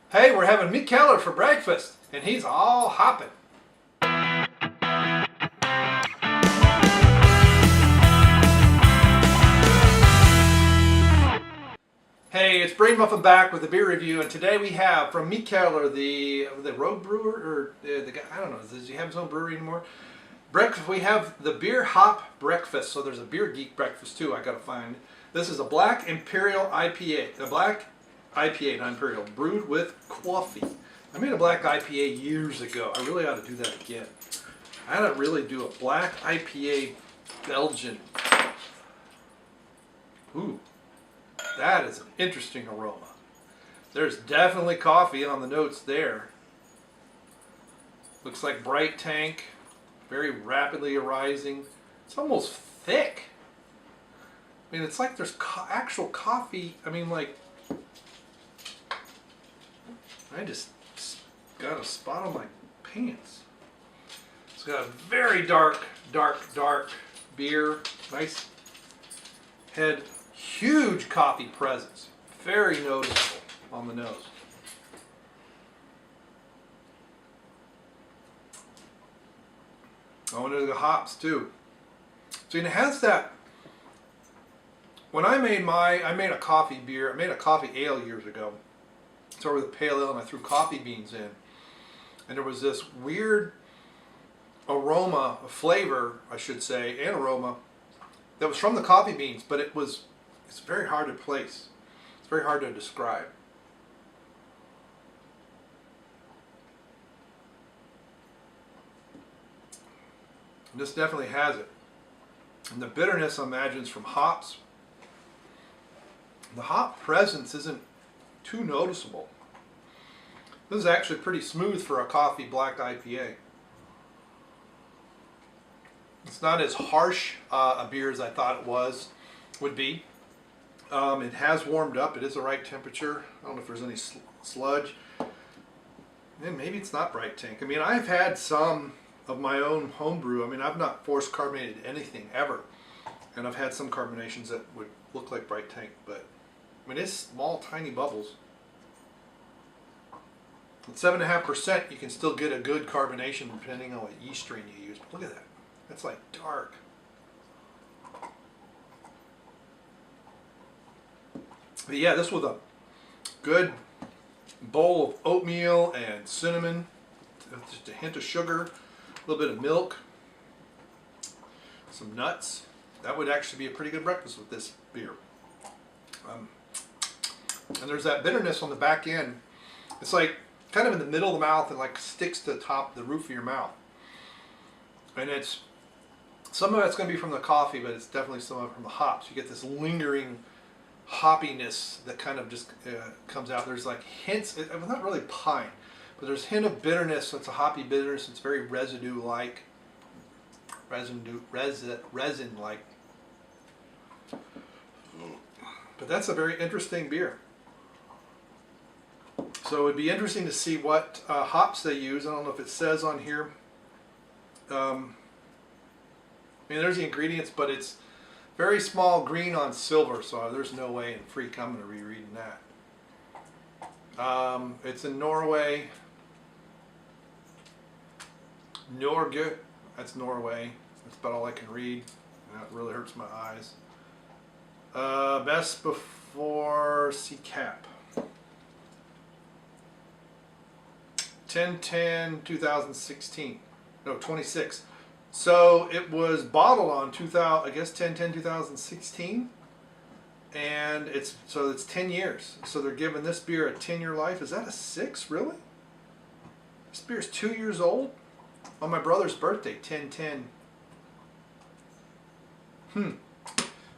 Hey, we're having Mikkeller for breakfast, and he's all hopping. Hey, it's Brainmuffin back with a beer review, and today we have from Mikkeller, the road brewer, or the guy, I don't know, does he have his own brewery anymore? Breakfast. We have the Beer Hop Breakfast, so there's a beer geek breakfast too. I gotta find. This is a black imperial IPA, a black IPA, not imperial, brewed with coffee. I made a black IPA years ago. I really ought to do that again. I ought to really do a black IPA Belgian. Ooh, that is an interesting aroma. There's definitely coffee on the notes there. Looks like bright tank, very rapidly arising. It's almost thick. I mean, it's like there's actual coffee. I mean, like, I just got a spot on my pants. It's got a very dark beer. Nice head. Huge coffee presence. Very noticeable on the nose. Going into the hops too. So it has that. When I made a coffee beer. I made a coffee ale years ago. So with a pale ale, and I threw coffee beans in, and there was this weird aroma, a flavor, I should say, and aroma that was from the coffee beans, but it's very hard to place. It's very hard to describe. And this definitely has it. And the bitterness, I imagine, is from hops. The hop presence isn't too noticeable. This is actually pretty smooth for a coffee black IPA. It's not as harsh a beer as I thought it would be. It has warmed up. It is the right temperature. I don't know if there's any sludge. And maybe it's not bright tank. I mean, I've had some of my own homebrew. I mean, I've not forced carbonated anything ever. And I've had some carbonations that would look like bright tank, but I mean, it's small, tiny bubbles. At 7.5%, you can still get a good carbonation depending on what yeast strain you use. But look at that. That's like dark. But yeah, this was a good bowl of oatmeal and cinnamon, just a hint of sugar, a little bit of milk, some nuts. That would actually be a pretty good breakfast with this beer. And there's that bitterness on the back end. It's like kind of in the middle of the mouth and like sticks to the roof of your mouth. And it's some of it's going to be from the coffee, but it's definitely some of it from the hops. You get this lingering hoppiness that kind of just comes out. There's like hints, not really pine, but there's a hint of bitterness. So it's a hoppy bitterness. It's very residue-like, resin-like. But that's a very interesting beer. So it'd be interesting to see what hops they use. I don't know if it says on here. I mean, there's the ingredients, but it's very small green on silver, so there's no way in freak I'm going to be reading that. It's in Norway. Norge. That's Norway. That's about all I can read. That really hurts my eyes. Best before CCAP. 10/10/2016. No, 26. So it was bottled on 2000, I guess 10/10/2016, and it's 10 years. So they're giving this beer a 10-year life. Is that a 6, really? This beer is 2 years old on my brother's birthday, 10/10.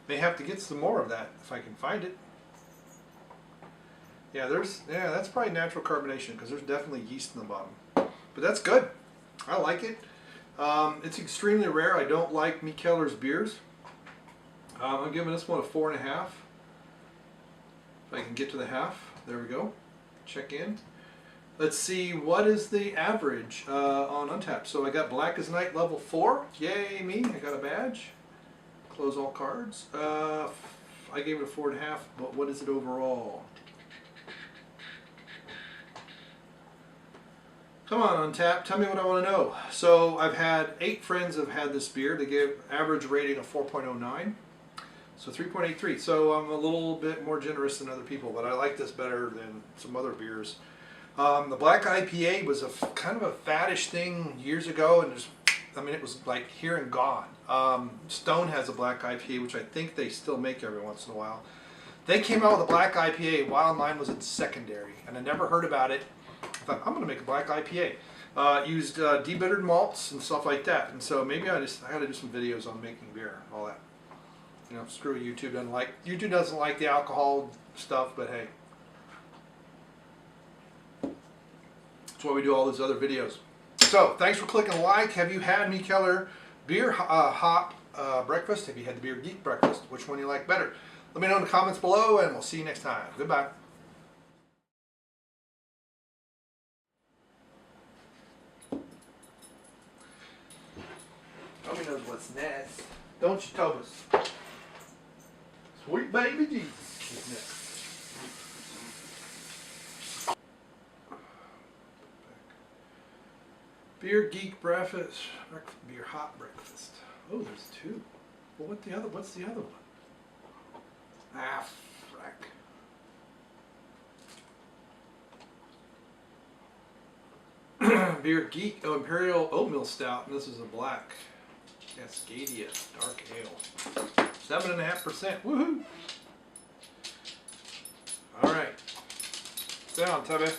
May have to get some more of that if I can find it. Yeah, that's probably natural carbonation because there's definitely yeast in the bottom. But that's good. I like it. It's extremely rare. I don't like Mikkeller's beers. I'm giving this one a 4.5. If I can get to the half. There we go. Check in. Let's see, what is the average on Untappd? So I got Black as Night level 4. Yay me, I got a badge. Close all cards. I gave it a 4.5, but what is it overall? Come on, Untappd, tell me what I want to know. So I've had 8 friends have had this beer. They gave average rating of 4.09, so 3.83. So I'm a little bit more generous than other people, but I like this better than some other beers. The black IPA was a kind of a faddish thing years ago, and it was like here and gone. Stone has a black IPA, which I think they still make every once in a while. They came out with a black IPA while mine was in secondary, and I never heard about it. I thought, I'm going to make a black IPA. Used debittered malts and stuff like that, and so maybe I got to do some videos on making beer, all that. You know, screw YouTube. YouTube doesn't like the alcohol stuff, but hey, that's why we do all those other videos. So thanks for clicking like. Have you had Mikkeller Beer Hop Breakfast? Have you had the Beer Geek Breakfast? Which one you like better? Let me know in the comments below, and we'll see you next time. Goodbye. Toby knows what's next. Don't you, Tobus? Sweet baby Jesus is next. Beer Geek Breakfast. Beer Hop Breakfast. Oh, there's 2. Well, what's the other one? Ah, frack. Beer Geek, Imperial Oatmeal Stout, and this is a black Cascadia Dark Ale. 7.5%. Woohoo! Alright. Sit down, Tubby.